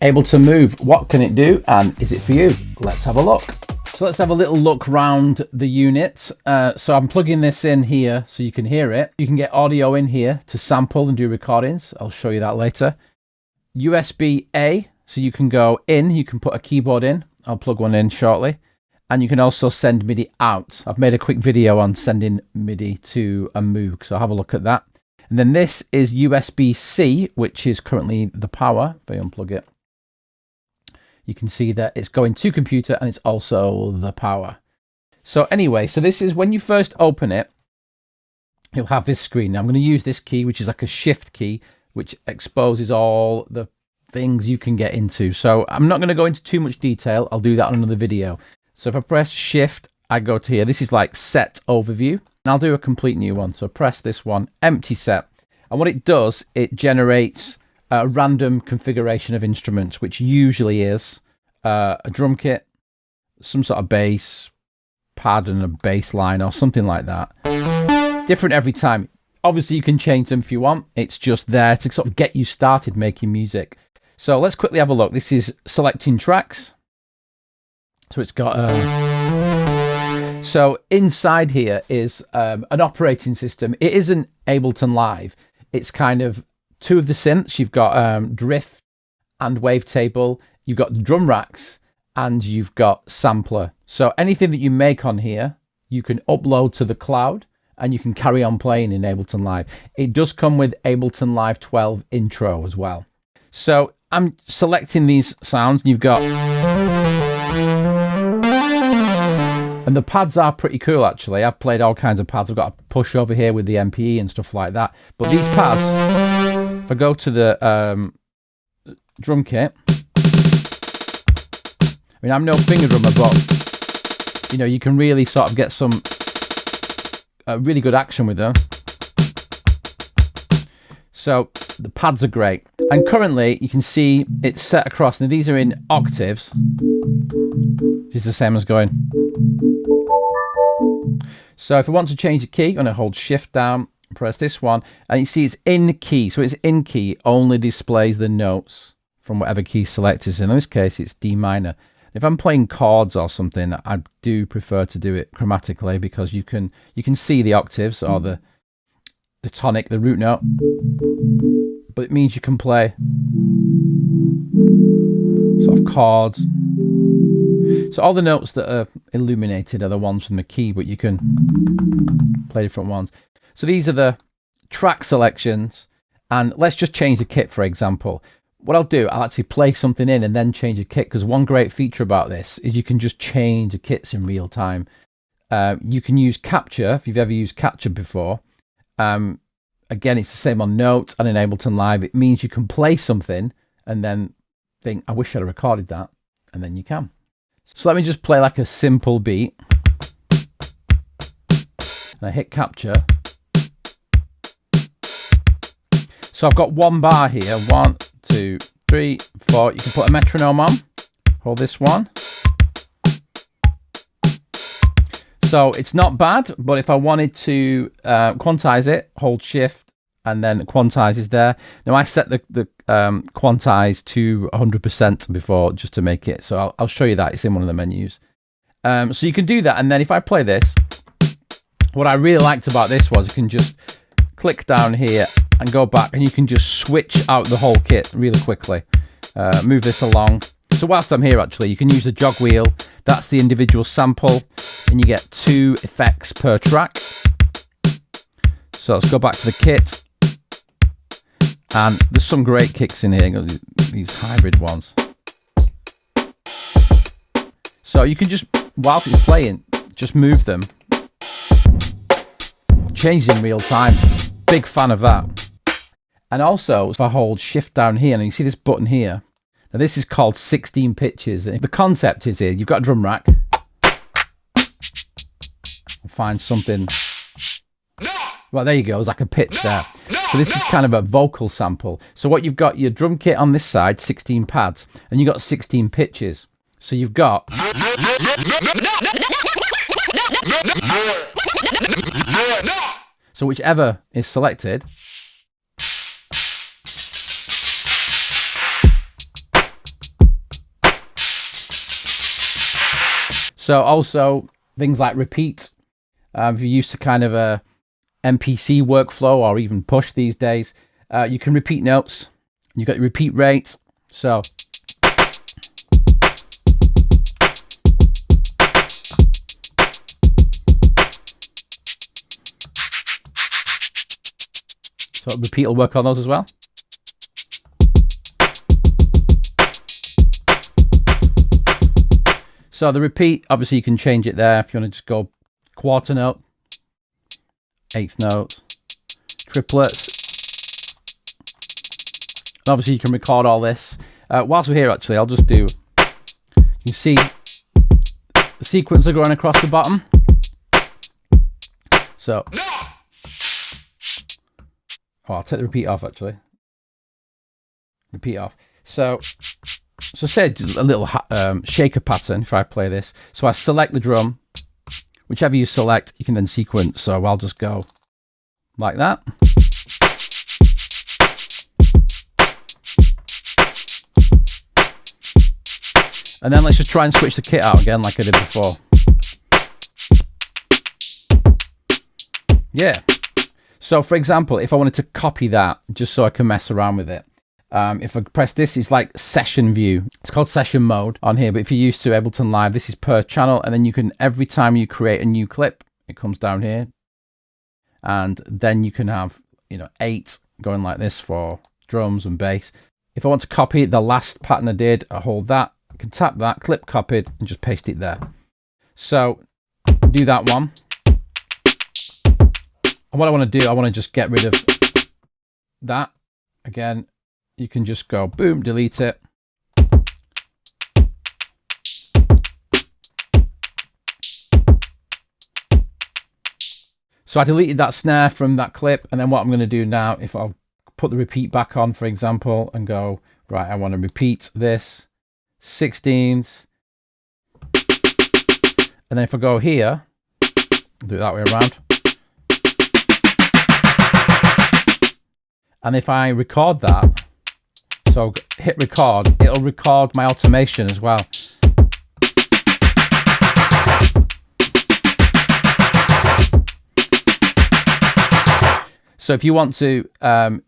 Ableton Move, what can it do and is it for you? Let's have a look. So let's have a little look around the unit. So I'm plugging this in here so you can hear it. You can get audio in here to sample and do recordings. I'll show you that later. USB-A, so you can go in, you can put a keyboard in. I'll plug one in shortly. And you can also send MIDI out. I've made a quick video on sending MIDI to a Moog, so have a look at that. And then this is USB-C, which is currently the power. If I unplug it, you can see that it's going to computer and it's also the power. So anyway, so this is when you first open it, you'll have this screen. Now I'm going to use this key, which is like a shift key, which exposes all the things you can get into. So I'm not going to go into too much detail. I'll do that on another video. So if I press shift, I go to here. This is like set overview. And I'll do a complete new one. So press this one, empty set. And what it does, it generates a random configuration of instruments, which usually is a drum kit, some sort of bass, pad and a bass line or something like that. Different every time. Obviously you can change them if you want. It's just there to sort of get you started making music. So let's quickly have a look. This is selecting tracks. So it's got so inside here is an operating system. It isn't Ableton Live. It's kind of two of the synths. You've got drift and wavetable. You've got the drum racks and you've got sampler. So anything that you make on here, you can upload to the cloud and you can carry on playing in Ableton Live. It does come with Ableton Live 12 intro as well. So I'm selecting these sounds and you've got, and the pads are pretty cool actually. I've played all kinds of pads. I've got a push over here with the MPE and stuff like that. But these pads, if I go to the drum kit, I mean, I'm no finger drummer, but you know, you can really sort of get some really good action with them. So the pads are great. And currently you can see it's set across. Now these are in octaves, which is the same as going. So if I want to change the key, I'm going to hold shift down, press this one, and you see it's in key. So it's in key, only displays the notes from whatever key selected. So in this case, it's D minor. If I'm playing chords or something, I do prefer to do it chromatically because you can see the octaves or the tonic, the root note. But it means you can play sort of chords. So all the notes that are illuminated are the ones from the key, but you can play different ones. So these are the track selections, and let's just change the kit, for example. What I'll do, I'll actually play something in and then change a kit, because one great feature about this is you can just change the kits in real time. You can use capture, if you've ever used capture before. Again, it's the same on Note and in Ableton Live. It means you can play something and then think, I wish I'd recorded that, and then you can. So let me just play like a simple beat. And I hit capture. So I've got one bar here. 1, 2, 3, 4. You can put a metronome on. Hold this one. So it's not bad, but if I wanted to quantize it, hold shift and then quantize is there. Now I set the quantize to 100% before, just to make it. So I'll show you that. It's in one of the menus. So you can do that. And then if I play this, what I really liked about this was you can just click down here and go back and you can just switch out the whole kit really quickly. Move this along. So whilst I'm here, actually, you can use the jog wheel. That's the individual sample, and you get 2 effects per track. So let's go back to the kit. And there's some great kicks in here, these hybrid ones. So you can just, whilst it's playing, just move them. Change in real time. Big fan of that. And also, if I hold shift down here, and you see this button here, now this is called 16 pitches. The concept is here, you've got a drum rack. Find something. Well, there you go, it's like a pitch there. So this is kind of a vocal sample. So what you've got, your drum kit on this side, 16 pads, and you've got 16 pitches. So you've got... So whichever is selected, So also things like repeat. If you're used to kind of a MPC workflow or even push these days, you can repeat notes. You've got your repeat rate. So repeat will work on those as well. So the repeat, obviously you can change it there if you want to just go quarter note, eighth note, triplets. And obviously you can record all this. Whilst we're here, actually, I'll just do, you can see the sequencer going across the bottom. So, I'll take the repeat off, actually. Repeat off. So say just a little shaker pattern if I play this. So I select the drum, whichever you select, you can then sequence. So I'll just go like that. And then let's just try and switch the kit out again like I did before. Yeah. So for example, if I wanted to copy that just so I can mess around with it, if I press this, it's like session view. It's called session mode on here, but if you're used to Ableton Live, this is per channel, and then you can, every time you create a new clip, it comes down here, and then you can have, you know, 8 going like this for drums and bass. If I want to copy the last pattern I did, I hold that, I can tap that, clip copied, and just paste it there. So do that one. And what I want to do, I want to just get rid of that. Again, you can just go boom, delete it. So I deleted that snare from that clip, and then what I'm going to do now, if I'll put the repeat back on, for example, and go, right, I want to repeat this 16ths. And then if I go here, I'll do it that way around. And if I record that, so hit record, it'll record my automation as well. So if you want to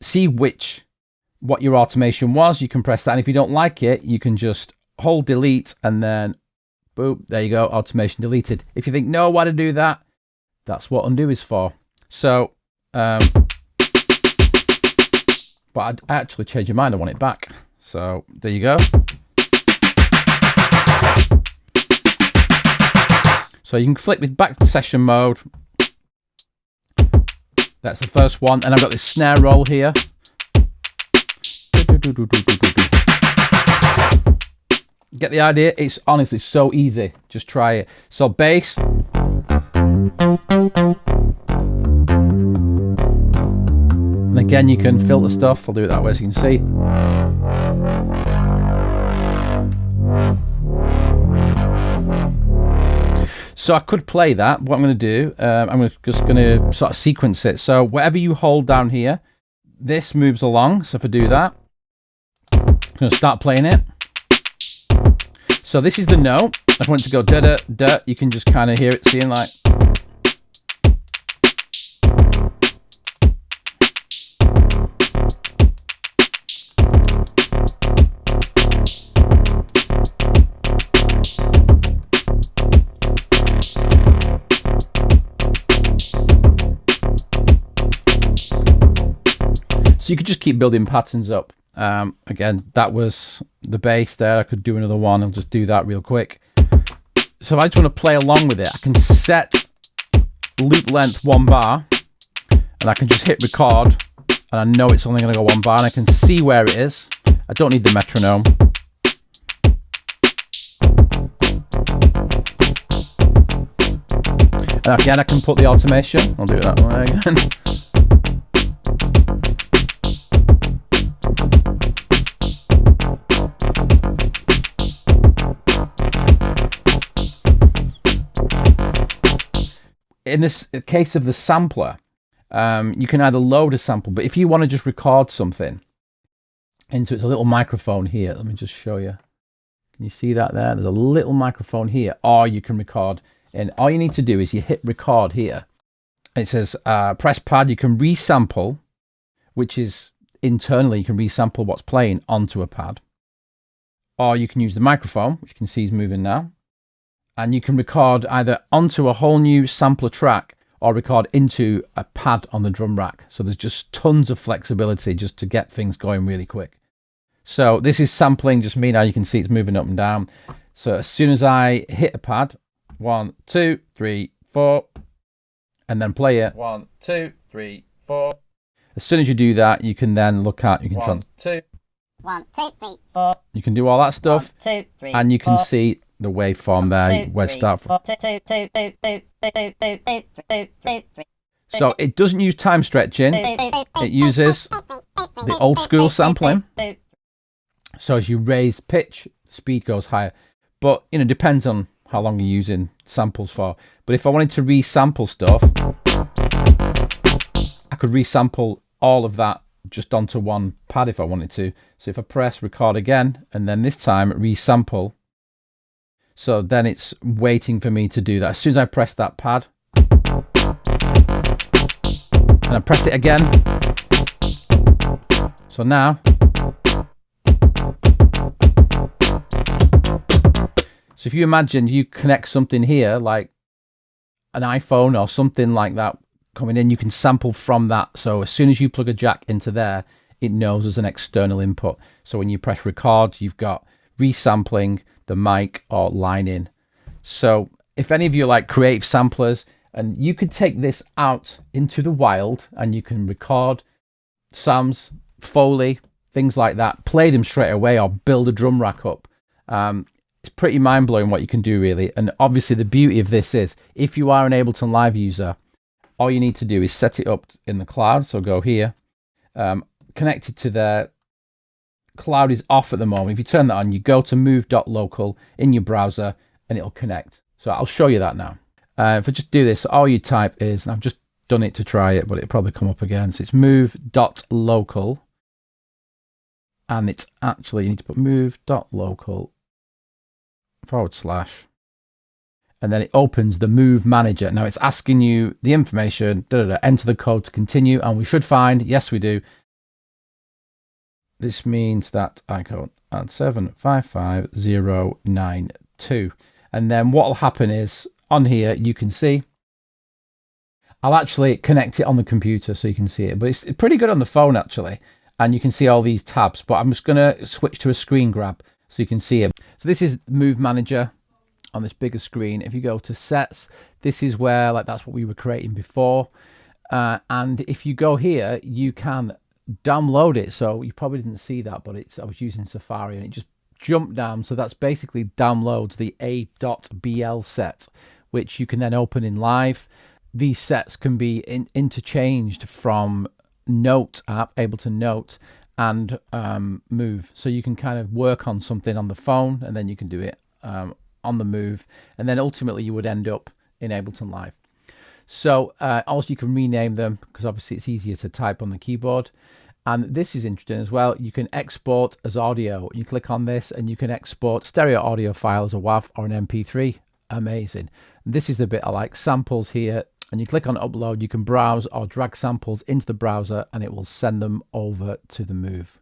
see what your automation was, you can press that. And if you don't like it, you can just hold delete and then boom, there you go, automation deleted. If you think, no, why to do that? That's what undo is for. So, but I actually changed your mind, I want it back. So there you go. So you can flick it back to session mode. That's the first one. And I've got this snare roll here. Get the idea? It's honestly so easy. Just try it. So bass. And again, you can filter stuff. I'll do it that way so you can see. So I could play that. What I'm going to do, I'm just going to sort of sequence it. So whatever you hold down here, this moves along. So if I do that, I'm going to start playing it. So this is the note. I want it to go da da da. You can just kind of hear it, seeing like. So you could just keep building patterns up. Again, that was the bass there. I could do another one. I'll just do that real quick. So if I just want to play along with it, I can set loop length 1 bar, and I can just hit record, and I know it's only going to go 1 bar, and I can see where it is. I don't need the metronome. And again, I can put the automation. I'll do it that way again. In this case of the sampler, you can either load a sample, but if you want to just record something into it's a little microphone here. Let me just show you. You Can you see that there? There's a little microphone here, or you can record. And all you need to do is you hit record here. It says press pad. You can resample, which is internally, you can resample what's playing onto a pad. Or you can use the microphone, which you can see is moving now. And you can record either onto a whole new sampler track or record into a pad on the drum rack. So there's just tons of flexibility just to get things going really quick. So this is sampling just me now. You can see it's moving up and down. So as soon as I hit a pad, 1, 2, 3, 4, and then play it. 1, 2, 3, 4. As soon as you do that, you can then look at, you can 1, 2, 1, 2, 3, 4. You can do all that stuff, 1, 2, 3, and you can 4. see the waveform there, where it starts from. So it doesn't use time stretching. It uses the old school sampling. So as you raise pitch, speed goes higher. But, you know, depends on how long you're using samples for. But if I wanted to resample stuff, I could resample all of that just onto one pad if I wanted to. So if I press record again, and then this time resample, so then it's waiting for me to do that. As soon as I press that pad, and I press it again, so now, so if you imagine you connect something here, like an iPhone or something like that coming in, you can sample from that. So as soon as you plug a jack into there, it knows as an external input. So when you press record, you've got resampling, the mic, or line in. So if any of you are like creative samplers, and you could take this out into the wild and you can record sounds, Foley, things like that, play them straight away, or build a drum rack up. It's pretty mind-blowing what you can do, really. And obviously the beauty of this is, if you are an Ableton Live user, all you need to do is set it up in the cloud. So go here, connect it to there. Cloud is off at the moment. If you turn that on, you go to move.local in your browser and it'll connect. So I'll show you that now. If I just do this, all you type is, and I've just done it to try it, but it'll probably come up again. So it's move.local. And it's actually, you need to put move.local /, and then it opens the Move Manager. Now it's asking you the information, enter the code to continue, and we should find, yes we do. This means that I go at 755092. And then what will happen is, on here you can see, I'll actually connect it on the computer so you can see it, but it's pretty good on the phone actually. And you can see all these tabs, but I'm just going to switch to a screen grab so you can see it. So this is Move Manager on this bigger screen. If you go to sets, this is where, like, that's what we were creating before. And if you go here, you can download it. So you probably didn't see that, but I was using Safari and it just jumped down. So that's basically downloads the A.BL set, which you can then open in Live. These sets can be interchanged from Note app, Ableton Note, and Move. So you can kind of work on something on the phone, and then you can do it on the Move, and then ultimately you would end up in Ableton Live. So also you can rename them, because obviously it's easier to type on the keyboard. And this is interesting as well. You can export as audio. You click on this and you can export stereo audio file as a WAV or an MP3. Amazing. And this is the bit I like, samples here. And you click on upload, you can browse or drag samples into the browser and it will send them over to the Move.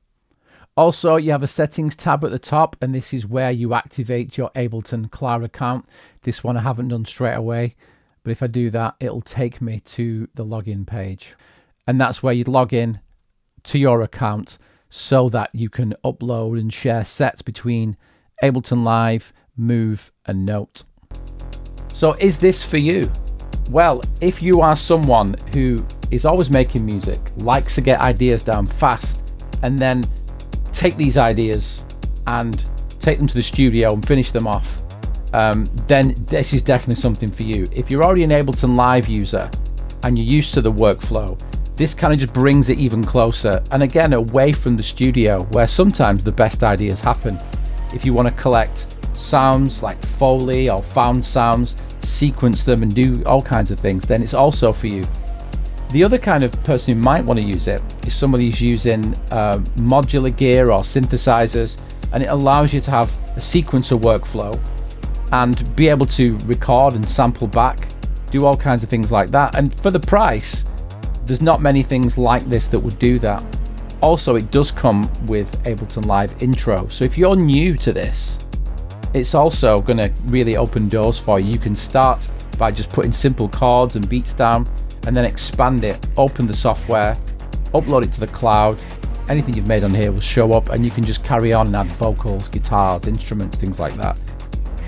Also, you have a settings tab at the top, and this is where you activate your Ableton Cloud account. This one I haven't done straight away, but if I do that, it'll take me to the login page. And that's where you'd log in to your account so that you can upload and share sets between Ableton Live, Move, and Note. So is this for you? Well, if you are someone who is always making music, likes to get ideas down fast, and then take these ideas and take them to the studio and finish them off, then this is definitely something for you. If you're already an Ableton Live user and you're used to the workflow, this kind of just brings it even closer, and again, away from the studio where sometimes the best ideas happen. If you want to collect sounds like Foley or found sounds, sequence them and do all kinds of things, then it's also for you. The other kind of person who might want to use it is somebody who's using modular gear or synthesizers, and it allows you to have a sequencer workflow, and be able to record and sample back, do all kinds of things like that. And for the price, there's not many things like this that would do that. Also, it does come with Ableton Live intro. So if you're new to this, it's also going to really open doors for you. You can start by just putting simple chords and beats down, and then expand it, open the software, upload it to the cloud. Anything you've made on here will show up, and you can just carry on and add vocals, guitars, instruments, things like that.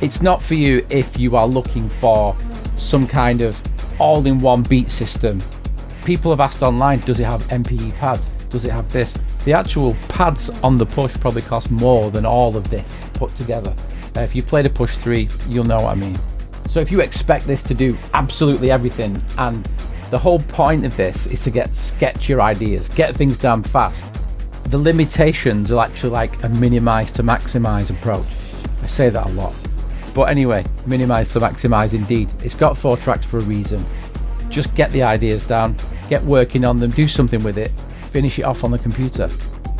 It's not for you if you are looking for some kind of all-in-one beat system. People have asked online, does it have MPE pads? Does it have this? The actual pads on the Push probably cost more than all of this put together. If you played a Push 3, you'll know what I mean. So if you expect this to do absolutely everything, and the whole point of this is to sketch your ideas, get things done fast, the limitations are actually like a minimize to maximize approach. I say that a lot. But anyway, minimize to maximize indeed. It's got 4 tracks for a reason. Just get the ideas down, get working on them, do something with it, finish it off on the computer.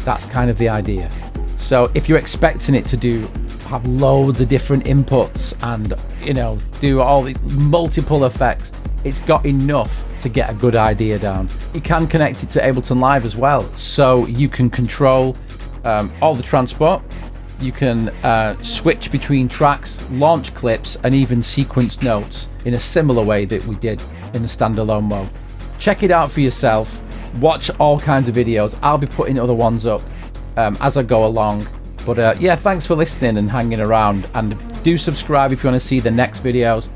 That's kind of the idea. So if you're expecting it to have loads of different inputs and, you know, do all the multiple effects, it's got enough to get a good idea down. You can connect it to Ableton Live as well, so you can control all the transport. You can switch between tracks, launch clips, and even sequence notes in a similar way that we did in the standalone mode. Check it out for yourself. Watch all kinds of videos. I'll be putting other ones up as I go along. But yeah, thanks for listening and hanging around, and do subscribe if you want to see the next videos.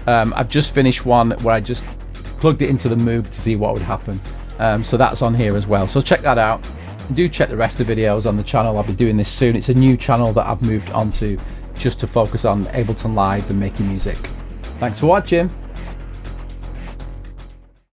I've just finished one where I just plugged it into the Move to see what would happen. So that's on here as well. So check that out. And do check the rest of the videos on the channel. I'll be doing this soon. It's a new channel that I've moved onto just to focus on Ableton Live and making music. Thanks for watching.